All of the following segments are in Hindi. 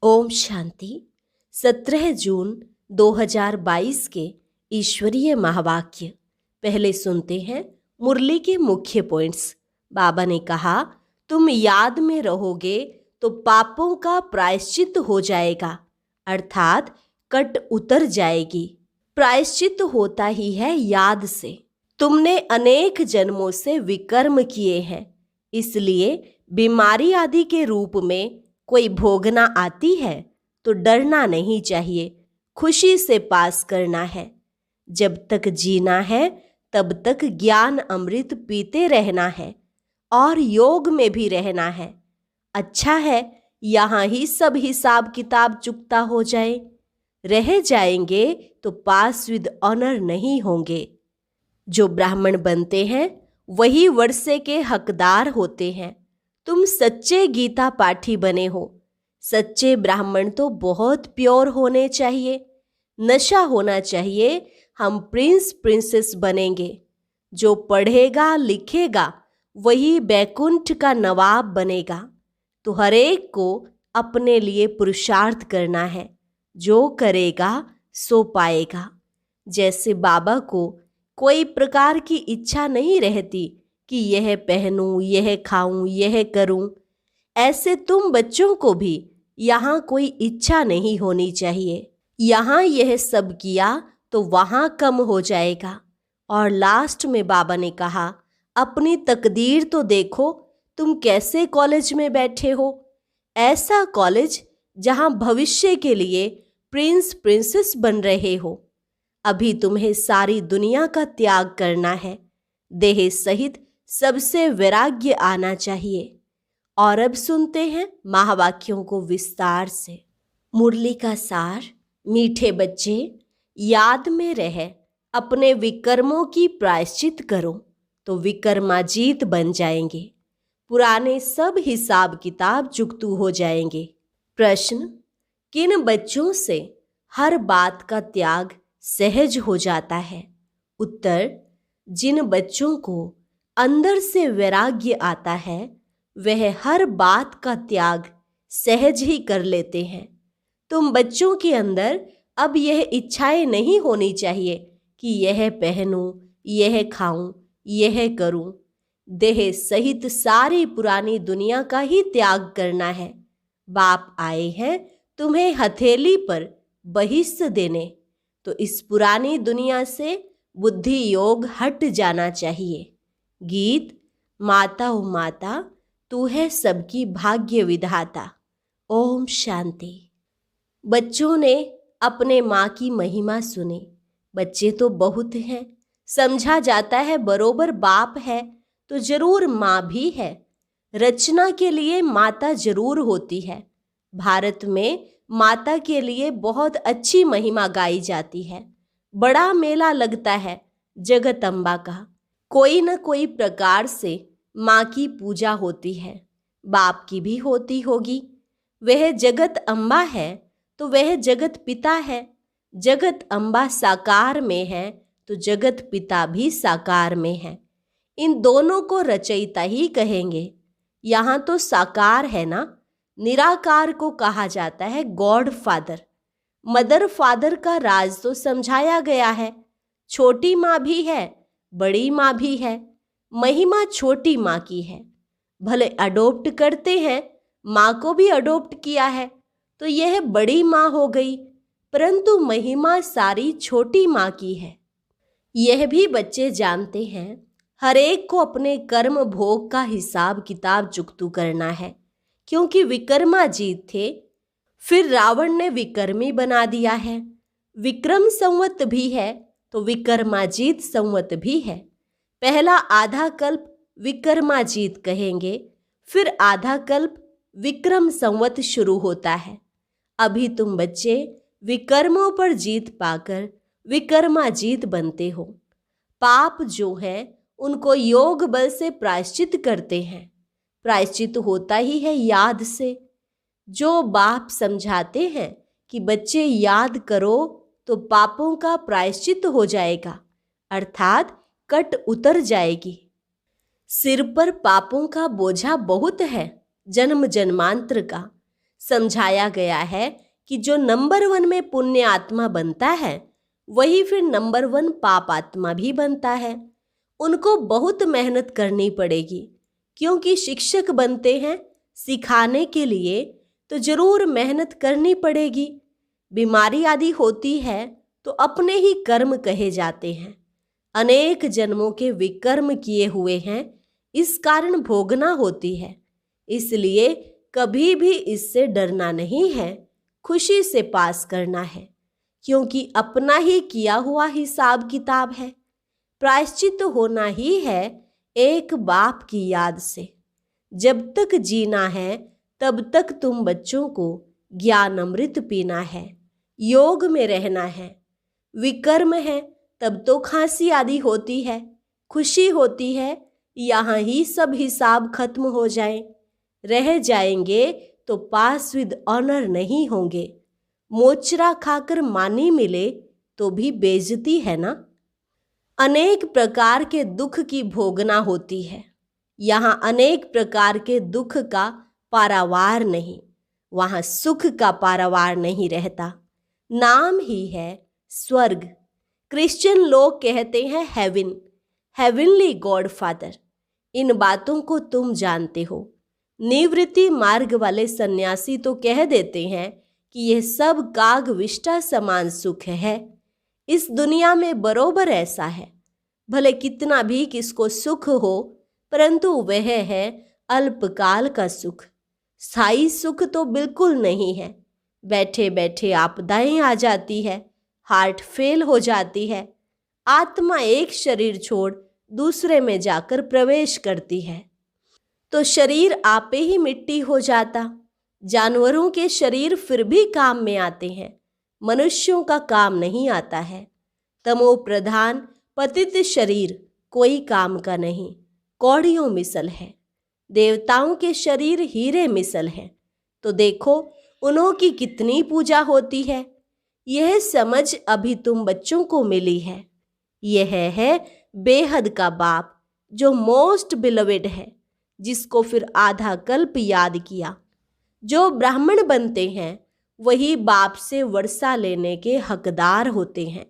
ओम शांति। 17 जून 2022 के ईश्वरीय महावाक्य। पहले सुनते हैं मुरली के मुख्य पॉइंट्स। बाबा ने कहा, तुम याद में रहोगे तो पापों का प्रायश्चित हो जाएगा, अर्थात कट उतर जाएगी। प्रायश्चित होता ही है याद से। तुमने अनेक जन्मों से विकर्म किए हैं, इसलिए बीमारी आदि के रूप में कोई भोगना आती है तो डरना नहीं चाहिए, खुशी से पास करना है। जब तक जीना है तब तक ज्ञान अमृत पीते रहना है और योग में भी रहना है। अच्छा है यहाँ ही सब हिसाब किताब चुकता हो जाए। रह जाएंगे तो पास विद ऑनर नहीं होंगे। जो ब्राह्मण बनते हैं वही वर्षे के हकदार होते हैं। तुम सच्चे गीता पाठी बने हो। सच्चे ब्राह्मण तो बहुत प्योर होने चाहिए, नशा होना चाहिए। हम प्रिंस प्रिंसेस बनेंगे। जो पढ़ेगा लिखेगा वही बैकुंठ का नवाब बनेगा। तो हर एक को अपने लिए पुरुषार्थ करना है। जो करेगा सो पाएगा। जैसे बाबा को कोई प्रकार की इच्छा नहीं रहती कि यह पहनूं, यह खाऊं, यह करूं, ऐसे तुम बच्चों को भी यहाँ कोई इच्छा नहीं होनी चाहिए। यहाँ यह सब किया तो वहाँ कम हो जाएगा। और लास्ट में बाबा ने कहा, अपनी तकदीर तो देखो, तुम कैसे कॉलेज में बैठे हो। ऐसा कॉलेज जहाँ भविष्य के लिए प्रिंस प्रिंसेस बन रहे हो। अभी तुम्हें सारी दुनिया का त्याग करना है। देह सहित सबसे वैराग्य आना चाहिए। और अब सुनते हैं महावाक्यों को विस्तार से। मुरली का सार। मीठे बच्चे, याद में रह अपने विकर्मों की प्रायश्चित करो तो विकर्माजीत बन जाएंगे। पुराने सब हिसाब किताब चुकतू हो जाएंगे। प्रश्न, किन बच्चों से हर बात का त्याग सहज हो जाता है? उत्तर, जिन बच्चों को अंदर से वैराग्य आता है वह हर बात का त्याग सहज ही कर लेते हैं। तुम बच्चों के अंदर अब यह इच्छाएं नहीं होनी चाहिए कि यह पहनूं, यह खाऊं, यह करूं। देह सहित सारी पुरानी दुनिया का ही त्याग करना है। बाप आए हैं तुम्हें हथेली पर बहिष्ठ देने, तो इस पुरानी दुनिया से बुद्धि योग हट जाना चाहिए। गीत। माता ओ माता, तू है सबकी भाग्य विधाता। ओम शांति। बच्चों ने अपने माँ की महिमा सुनी। बच्चे तो बहुत हैं, समझा जाता है बरोबर बाप है तो जरूर माँ भी है। रचना के लिए माता जरूर होती है। भारत में माता के लिए बहुत अच्छी महिमा गाई जाती है। बड़ा मेला लगता है जगदम्बा का। कोई न कोई प्रकार से माँ की पूजा होती है। बाप की भी होती होगी। वह जगत अम्बा है तो वह जगत पिता है। जगत अम्बा साकार में है तो जगत पिता भी साकार में है। इन दोनों को रचयिता ही कहेंगे। यहाँ तो साकार है ना। निराकार को कहा जाता है गॉड फादर। मदर फादर का राज तो समझाया गया है। छोटी माँ भी है, बड़ी माँ भी है। महिमा छोटी माँ की है। भले अडोप्ट करते हैं, माँ को भी अडोप्ट किया है तो यह बड़ी माँ हो गई, परंतु महिमा सारी छोटी माँ की है। यह भी बच्चे जानते हैं। हर एक को अपने कर्म भोग का हिसाब किताब चुकतू करना है, क्योंकि विकर्माजीत थे। फिर रावण ने विकर्मी बना दिया है। विक्रम संवत भी है तो विकर्माजीत संवत भी है। पहला आधा कल्प विकर्माजीत कहेंगे, फिर आधा कल्प विक्रम संवत शुरू होता है। अभी तुम बच्चे विकर्मों पर जीत पाकर विकर्माजीत बनते हो। पाप जो है उनको योग बल से प्रायश्चित करते हैं। प्रायश्चित होता ही है याद से। जो बाप समझाते हैं कि बच्चे याद करो तो पापों का प्रायश्चित हो जाएगा, अर्थात कट उतर जाएगी। सिर पर पापों का बोझा बहुत है, जन्म जन्मांतर का। समझाया गया है कि जो नंबर 1 में पुण्य आत्मा बनता है वही फिर नंबर 1 पाप आत्मा भी बनता है। उनको बहुत मेहनत करनी पड़ेगी, क्योंकि शिक्षक बनते हैं सिखाने के लिए, तो जरूर मेहनत करनी पड़ेगी। बीमारी आदि होती है तो अपने ही कर्म कहे जाते हैं। अनेक जन्मों के विकर्म किए हुए हैं, इस कारण भोगना होती है। इसलिए कभी भी इससे डरना नहीं है, खुशी से पास करना है, क्योंकि अपना ही किया हुआ हिसाब किताब है। प्रायश्चित होना ही है एक बाप की याद से। जब तक जीना है तब तक तुम बच्चों को ज्ञान अमृत पीना है, योग में रहना है। विकर्म है तब तो खांसी आदि होती है, खुशी होती है, यहाँ ही सब हिसाब खत्म हो जाए। रह जाएंगे तो पास विद ऑनर नहीं होंगे। मोचरा खाकर मानी मिले तो भी बेइज्जती है ना। अनेक प्रकार के दुख की भोगना होती है। यहाँ अनेक प्रकार के दुख का पारावार नहीं, वहाँ सुख का पारावार नहीं रहता। नाम ही है स्वर्ग। क्रिश्चियन लोग कहते हैं हेवन, हेवनली गॉड फादर। इन बातों को तुम जानते हो। निवृत्ति मार्ग वाले सन्यासी तो कह देते हैं कि यह सब काग विष्टा समान सुख है। इस दुनिया में बरोबर ऐसा है। भले कितना भी किसको सुख हो, परंतु वह है अल्पकाल का सुख। स्थायी सुख तो बिल्कुल नहीं है। बैठे बैठे आपदाएं आ जाती है, हार्ट फेल हो जाती है, आत्मा एक शरीर छोड़ दूसरे में जाकर प्रवेश करती है, तो शरीर आपे ही मिट्टी हो जाता। जानवरों के शरीर फिर भी काम में आते हैं, मनुष्यों का काम नहीं आता है। तमो प्रधान पतित शरीर कोई काम का नहीं, कौड़ियों मिसल है। देवताओं के शरीर हीरे मिसल है, तो देखो उन्हों की कितनी पूजा होती है। यह समझ अभी तुम बच्चों को मिली है। यह है बेहद का बाप जो मोस्ट बिलवेड है, जिसको फिर आधा कल्प याद किया। जो ब्राह्मण बनते हैं वही बाप से वर्षा लेने के हकदार होते हैं।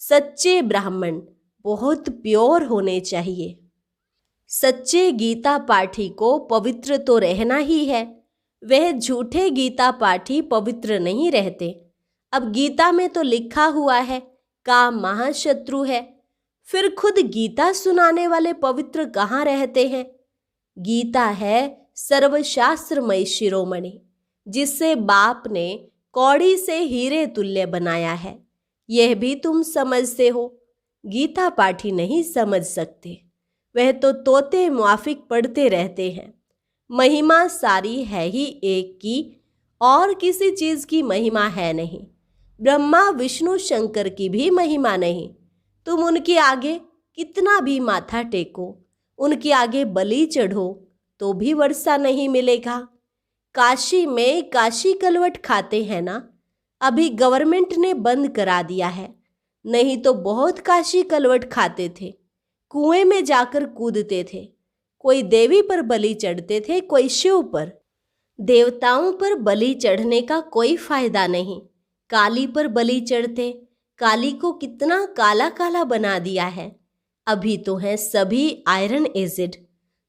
सच्चे ब्राह्मण बहुत प्योर होने चाहिए। सच्चे गीता पाठी को पवित्र तो रहना ही है। वह झूठे गीता पाठी पवित्र नहीं रहते। अब गीता में तो लिखा हुआ है काम महाशत्रु है, फिर खुद गीता सुनाने वाले पवित्र कहाँ रहते हैं। गीता है सर्वशास्त्रमय शिरोमणि, जिससे बाप ने कौड़ी से हीरे तुल्य बनाया है। यह भी तुम समझते हो, गीता पाठी नहीं समझ सकते। वह तो तोते मुआफिक पढ़ते रहते हैं। महिमा सारी है ही एक की, और किसी चीज की महिमा है नहीं। ब्रह्मा विष्णु शंकर की भी महिमा नहीं। तुम उनके आगे कितना भी माथा टेको, उनके आगे बलि चढ़ो, तो भी वर्षा नहीं मिलेगा। काशी में काशी कलवट खाते हैं ना, अभी गवर्नमेंट ने बंद करा दिया है, नहीं तो बहुत काशी कलवट खाते थे। कुएं में जाकर कूदते थे, कोई देवी पर बलि चढ़ते थे, कोई शिव पर। देवताओं पर बलि चढ़ने का कोई फायदा नहीं। काली पर बलि चढ़ते, काली को कितना काला काला बना दिया है। अभी तो हैं सभी आयरन एजिड,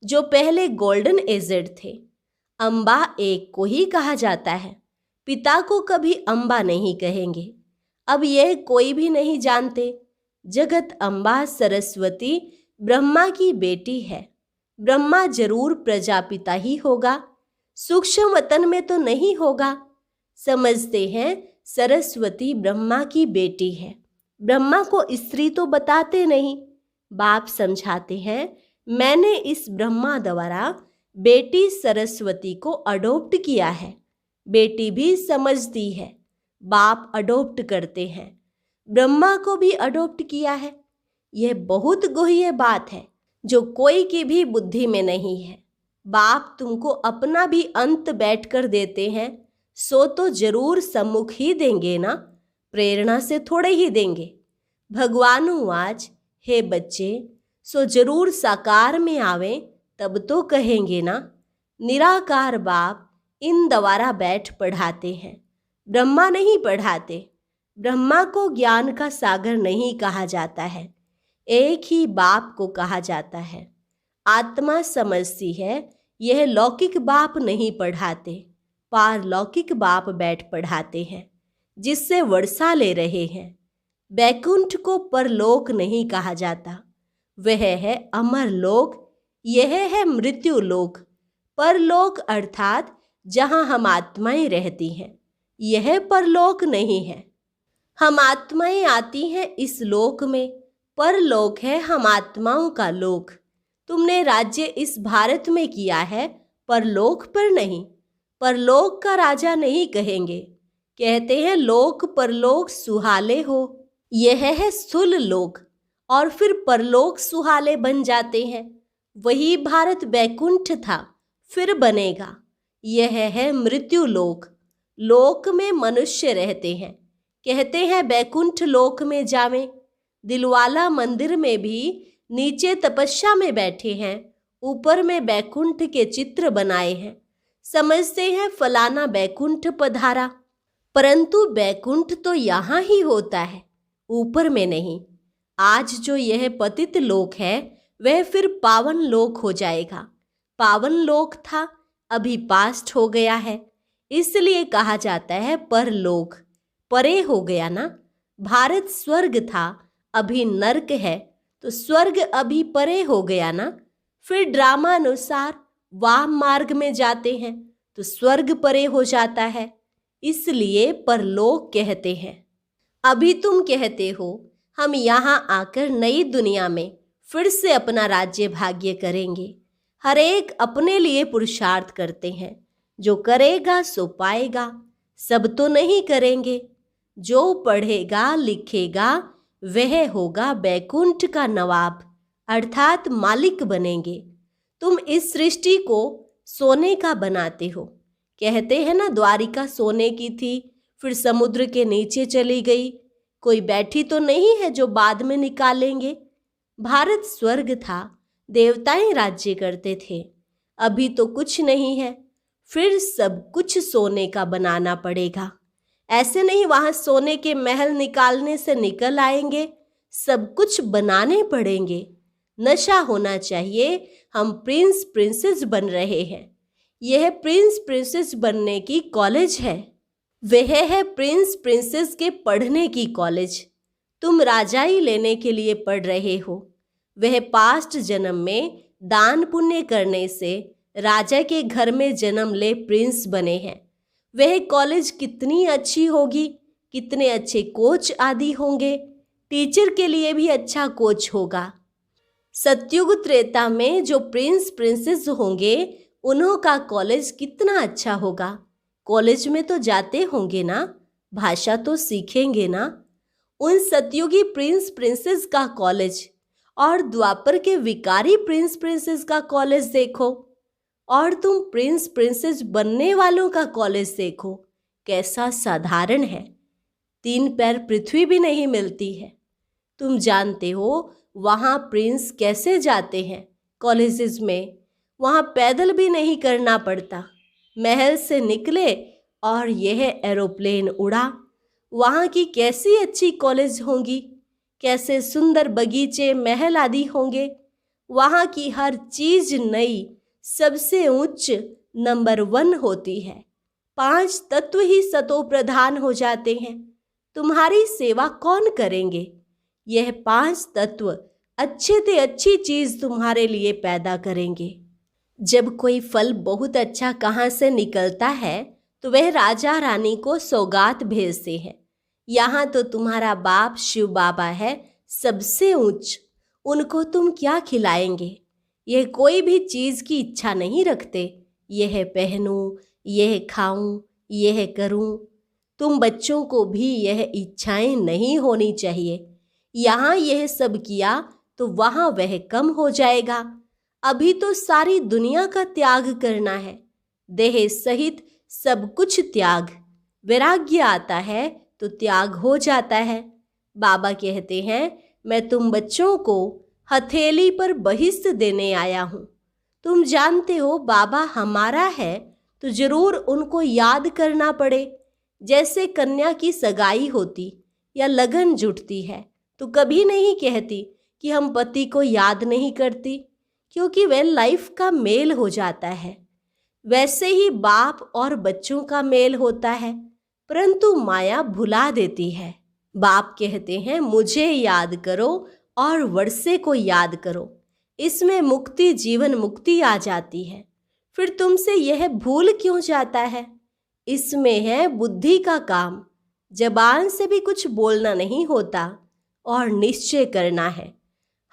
जो पहले गोल्डन एजिड थे। अम्बा एक को ही कहा जाता है, पिता को कभी अम्बा नहीं कहेंगे। अब यह कोई भी नहीं जानते। जगत अम्बा सरस्वती ब्रह्मा की बेटी है। ब्रह्मा जरूर प्रजापिता ही होगा, सूक्ष्म वतन में तो नहीं होगा। समझते हैं सरस्वती ब्रह्मा की बेटी है। ब्रह्मा को स्त्री तो बताते नहीं। बाप समझाते हैं मैंने इस ब्रह्मा द्वारा बेटी सरस्वती को अडॉप्ट किया है। बेटी भी समझती है, बाप अडॉप्ट करते हैं। ब्रह्मा को भी अडॉप्ट किया है। यह बहुत गुह्य बात है जो कोई की भी बुद्धि में नहीं है। बाप तुमको अपना भी अंत बैठकर देते हैं, सो तो जरूर सम्मुख ही देंगे ना, प्रेरणा से थोड़े ही देंगे। भगवानु आज हे बच्चे, सो जरूर साकार में आवे तब तो कहेंगे ना। निराकार बाप द्वारा बैठ पढ़ाते हैं, ब्रह्मा नहीं पढ़ाते। ब्रह्मा को ज्ञान का सागर नहीं कहा जाता है, एक ही बाप को कहा जाता है। आत्मा समझती है, यह लौकिक बाप नहीं पढ़ाते, पारलौकिक बाप बैठ पढ़ाते हैं, जिससे वर्षा ले रहे हैं। बैकुंठ को परलोक नहीं कहा जाता, वह है अमर लोक, यह है मृत्यु लोक। परलोक अर्थात जहाँ हम आत्माएं रहती हैं, यह परलोक नहीं है। हम आत्माएं आती हैं इस लोक में, परलोक है हम आत्माओं का लोक। तुमने राज्य इस भारत में किया है, परलोक पर नहीं। परलोक का राजा नहीं कहेंगे, कहते हैं लोक परलोक सुहाले हो। यह है स्थूल लोक और फिर परलोक सुहाले बन जाते हैं। वही भारत बैकुंठ था, फिर बनेगा। यह है मृत्यु लोक, लोक में मनुष्य रहते हैं, कहते हैं बैकुंठ लोक में जावें। दिलवाला मंदिर में भी नीचे तपस्या में बैठे हैं, ऊपर में बैकुंठ के चित्र बनाए हैं, समझते हैं फलाना बैकुंठ पधारा। परंतु बैकुंठ तो यहाँ ही होता है, ऊपर में नहीं। आज जो यह पतित लोक है वह फिर पावन लोक हो जाएगा। पावन लोक था, अभी पास्ट हो गया है, इसलिए कहा जाता है परलोक। परे हो गया ना। भारत स्वर्ग था, अभी नर्क है, तो स्वर्ग अभी परे हो गया ना। फिर ड्रामा अनुसार वाम मार्ग में जाते हैं तो स्वर्ग परे हो जाता है, इसलिए परलोक कहते हैं। अभी तुम कहते हो हम यहाँ आकर नई दुनिया में फिर से अपना राज्य भाग्य करेंगे। हर एक अपने लिए पुरुषार्थ करते हैं, जो करेगा सो पाएगा। सब तो नहीं करेंगे, जो पढ़ेगा लिखेगा वह होगा बैकुंठ का नवाब, अर्थात मालिक बनेंगे। तुम इस सृष्टि को सोने का बनाते हो, कहते हैं ना द्वारिका सोने की थी, फिर समुद्र के नीचे चली गई। कोई बैठी तो नहीं है जो बाद में निकालेंगे। भारत स्वर्ग था, देवताएं राज्य करते थे, अभी तो कुछ नहीं है, फिर सब कुछ सोने का बनाना पड़ेगा। ऐसे नहीं वहां सोने के महल निकालने से निकल आएंगे, सब कुछ बनाने पड़ेंगे। नशा होना चाहिए, हम प्रिंस प्रिंसेस बन रहे हैं। यह प्रिंस प्रिंसेस बनने की कॉलेज है, वह है प्रिंस प्रिंसेस के पढ़ने की कॉलेज। तुम राजाई लेने के लिए पढ़ रहे हो, वह पास्ट जन्म में दान पुण्य करने से राजा के घर में जन्म ले प्रिंस बने हैं। वह कॉलेज कितनी अच्छी होगी, कितने अच्छे कोच आदि होंगे, टीचर के लिए भी अच्छा कोच होगा। सतयुग त्रेता में जो प्रिंस प्रिंसेस होंगे उन्हों का कॉलेज कितना अच्छा होगा। कॉलेज में तो जाते होंगे ना, भाषा तो सीखेंगे ना। उन सतयुगी प्रिंस प्रिंसेस का कॉलेज और द्वापर के विकारी प्रिंस प्रिंसेस का कॉलेज देखो, और तुम प्रिंस प्रिंसेस बनने वालों का कॉलेज देखो, कैसा साधारण है। 3 पैर पृथ्वी भी नहीं मिलती है। तुम जानते हो वहाँ प्रिंस कैसे जाते हैं कॉलेजेस में, वहाँ पैदल भी नहीं करना पड़ता। महल से निकले और यह एरोप्लेन उड़ा। वहाँ की कैसी अच्छी कॉलेज होंगी, कैसे सुंदर बगीचे महल आदि होंगे। वहाँ की हर चीज नई, सबसे उच्च नंबर 1 होती है। 5 तत्व ही सतो प्रधान हो जाते हैं। तुम्हारी सेवा कौन करेंगे? यह 5 तत्व अच्छे से अच्छी चीज तुम्हारे लिए पैदा करेंगे। जब कोई फल बहुत अच्छा कहाँ से निकलता है तो वह राजा रानी को सौगात भेजते हैं। यहाँ तो तुम्हारा बाप शिव बाबा है, सबसे उच्च, उनको तुम क्या खिलाएंगे? यह कोई भी चीज की इच्छा नहीं रखते, यह पहनूं, यह खाऊं, यह करूं। तुम बच्चों को भी यह इच्छाएं नहीं होनी चाहिए। यहाँ यह सब किया तो वहाँ वह कम हो जाएगा। अभी तो सारी दुनिया का त्याग करना है, देह सहित सब कुछ त्याग। वैराग्य आता है तो त्याग हो जाता है। बाबा कहते हैं मैं तुम बच्चों को हथेली पर बहिष्ठ देने आया हूँ। तुम जानते हो बाबा हमारा है तो जरूर उनको याद करना पड़े। जैसे कन्या की सगाई होती या लगन जुटती है तो कभी नहीं कहती कि हम पति को याद नहीं करती, क्योंकि वह लाइफ का मेल हो जाता है। वैसे ही बाप और बच्चों का मेल होता है, परंतु माया भुला देती है। बाप कहते हैं मुझे याद करो और वर्षे को याद करो, इसमें मुक्ति, जीवन मुक्ति आ जाती है। फिर तुमसे यह भूल क्यों जाता है? इसमें है बुद्धि का काम। जबान से भी कुछ बोलना नहीं होता और निश्चय करना है।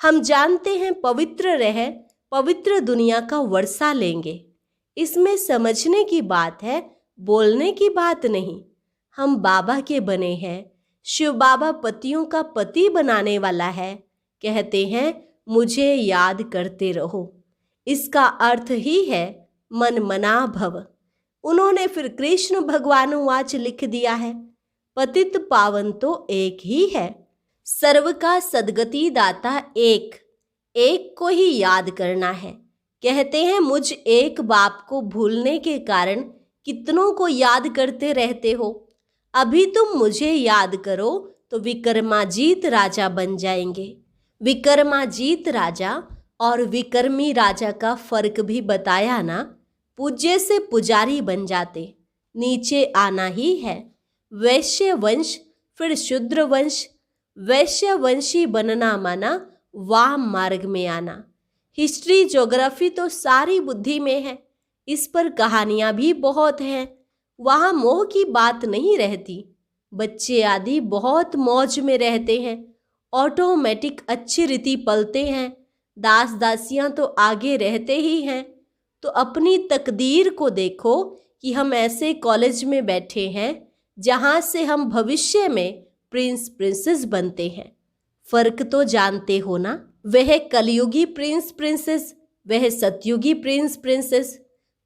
हम जानते हैं पवित्र रह पवित्र दुनिया का वर्षा लेंगे। इसमें समझने की बात है, बोलने की बात नहीं। हम बाबा के बने हैं। शिव बाबा पतियों का पति बनाने वाला है। कहते हैं मुझे याद करते रहो। इसका अर्थ ही है मन मना भव। उन्होंने फिर कृष्ण भगवानुवाच लिख दिया है, पतित पावन तो एक ही है, सर्व का सदगति दाता एक, एक को ही याद करना है। कहते हैं मुझ एक बाप को भूलने के कारण कितनों को याद करते रहते हो। अभी तुम मुझे याद करो तो विक्रमाजीत राजा बन जाएंगे। विक्रमाजीत राजा और विक्रमी राजा का फर्क भी बताया ना। पूज्य से पुजारी बन जाते, नीचे आना ही है। वैश्य वंश फिर शूद्र वंश। वैश्य वंशी बनना माना वाम मार्ग में आना। हिस्ट्री ज्योग्राफी तो सारी बुद्धि में है। इस पर कहानियां भी बहुत हैं। वहाँ मोह की बात नहीं रहती। बच्चे आदि बहुत मौज में रहते हैं। ऑटोमेटिक अच्छी रीति पलते हैं। दास दासियां तो आगे रहते ही हैं। तो अपनी तकदीर को देखो कि हम ऐसे कॉलेज में बैठे हैं जहाँ से हम भविष्य में प्रिंस प्रिंसेस बनते हैं। फर्क तो जानते हो ना। वह कलयुगी प्रिंस प्रिंसेस, वह सतयुगी प्रिंस प्रिंसेस,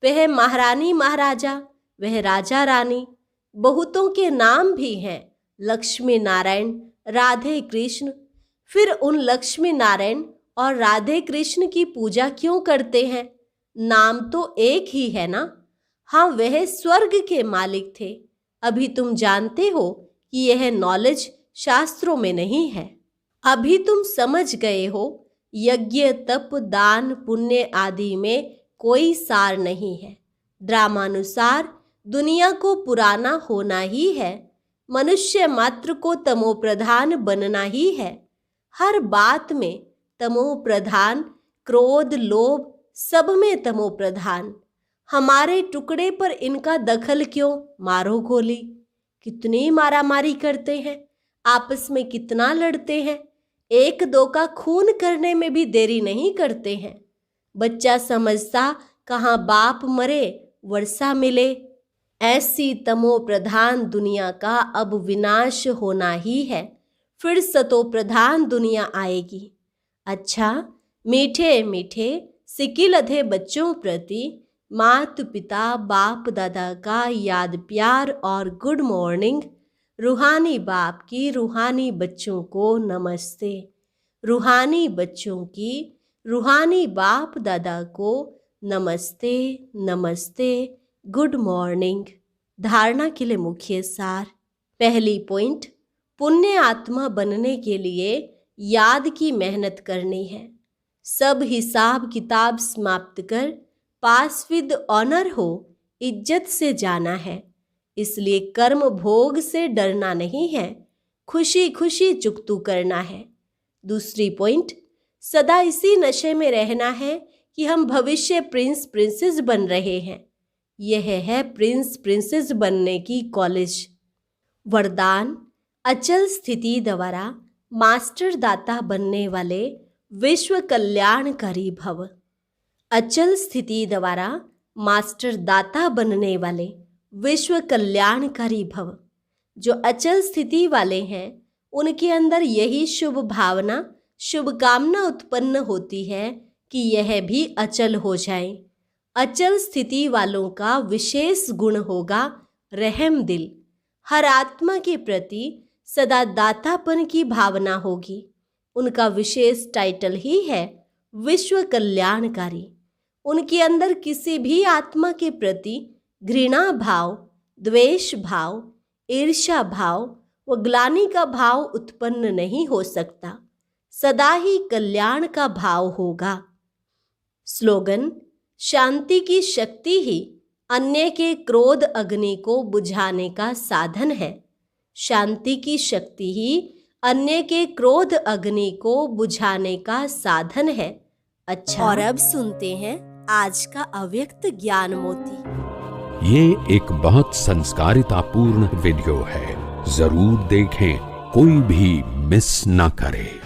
वह महारानी महाराजा, वह राजा रानी। बहुतों के नाम भी हैं, लक्ष्मी नारायण, राधे कृष्ण। फिर उन लक्ष्मी नारायण और राधे कृष्ण की पूजा क्यों करते हैं? नाम तो एक ही है ना। हाँ, वह स्वर्ग के मालिक थे। अभी तुम जानते हो कि यह नॉलेज शास्त्रों में नहीं है। अभी तुम समझ गए हो यज्ञ तप दान पुण्य आदि में कोई सार नहीं है। ड्रामानुसार दुनिया को पुराना होना ही है। मनुष्य मात्र को तमोप्रधान बनना ही है। हर बात में तमोप्रधान, क्रोध लोभ सब में तमोप्रधान। हमारे टुकड़े पर इनका दखल क्यों? मारो गोली। कितनी मारामारी करते हैं, आपस में कितना लड़ते हैं। एक दो का खून करने में भी देरी नहीं करते हैं। बच्चा समझता कहाँ बाप मरे वर्षा मिले। ऐसी तमो प्रधान दुनिया का अब विनाश होना ही है। फिर सतो प्रधान दुनिया आएगी। अच्छा, मीठे मीठे सिकिलधे बच्चों प्रति माता पिता बाप दादा का याद प्यार और गुड मॉर्निंग। रूहानी बाप की रूहानी बच्चों को नमस्ते। रूहानी बच्चों की रूहानी बाप दादा को नमस्ते नमस्ते, गुड मॉर्निंग। धारणा के लिए मुख्य सार। पहली पॉइंट, पुण्य आत्मा बनने के लिए याद की मेहनत करनी है। सब हिसाब किताब समाप्त कर पास विद ऑनर हो, इज्जत से जाना है। इसलिए कर्म भोग से डरना नहीं है, खुशी खुशी चुकतू करना है। दूसरी पॉइंट, सदा इसी नशे में रहना है कि हम भविष्य प्रिंस प्रिंसेस बन रहे हैं। यह है प्रिंस प्रिंसेस बनने की कॉलेज। वरदान, अचल स्थिति द्वारा मास्टर दाता बनने वाले विश्व कल्याणकारी भव। अचल स्थिति द्वारा मास्टर दाता बनने वाले विश्व कल्याणकारी भव। जो अचल स्थिति वाले हैं उनके अंदर यही शुभ भावना, शुभकामना उत्पन्न होती है कि यह भी अचल हो जाए। अचल स्थिति वालों का विशेष गुण होगा रहम दिल। हर आत्मा के प्रति सदा दातापन की भावना होगी। उनका विशेष टाइटल ही है विश्व कल्याणकारी। उनके अंदर किसी भी आत्मा के प्रति घृणा भाव, द्वेष भाव, ईर्ष्या भाव व ग्लानि का भाव उत्पन्न नहीं हो सकता। सदा ही कल्याण का भाव होगा। स्लोगन: शांति की शक्ति ही अन्य के क्रोध अग्नि को बुझाने का साधन है। शांति की शक्ति ही अन्य के क्रोध अग्नि को बुझाने का साधन है। अच्छा, और अब सुनते हैं आज का अव्यक्त ज्ञान मोती। ये एक बहुत संस्कारितापूर्ण वीडियो है, जरूर देखें, कोई भी मिस ना करे।